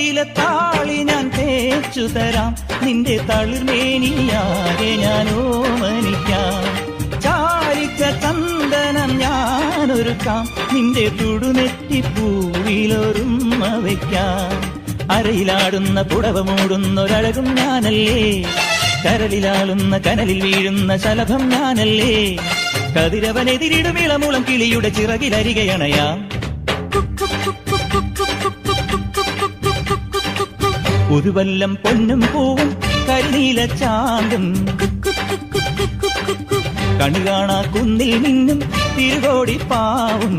നീലത്താളി ഞാൻ തേച്ചു തരാം, നിന്റെ തളിർമേനിയാകെ ഞാൻ ഓമനിക്കാം. ചാലിച്ച ചന്ദനം ഞാനൊരുക്കാം, നിന്റെ തുടുനെറ്റിപ്പൂവിലൊരുമ്മ വയ്ക്കാം. അരയിലാടുന്ന പുടവ മൂടുന്നൊരഴകും ഞാനല്ലേ, കരളിലാളുന്ന കനലിൽ വീഴുന്ന ശലഭം ഞാനല്ലേ. കതിരവനെതിരിടും ഇളമുളം കിളിയുടെ ചിറകിലരികയണയാം. ഒരു വല്ലം പൊന്നും പൂവും കരിനീല ചാന്തും, കണി കാണാ കുന്നിൽ നിന്നും തിരുകോടി പാവും.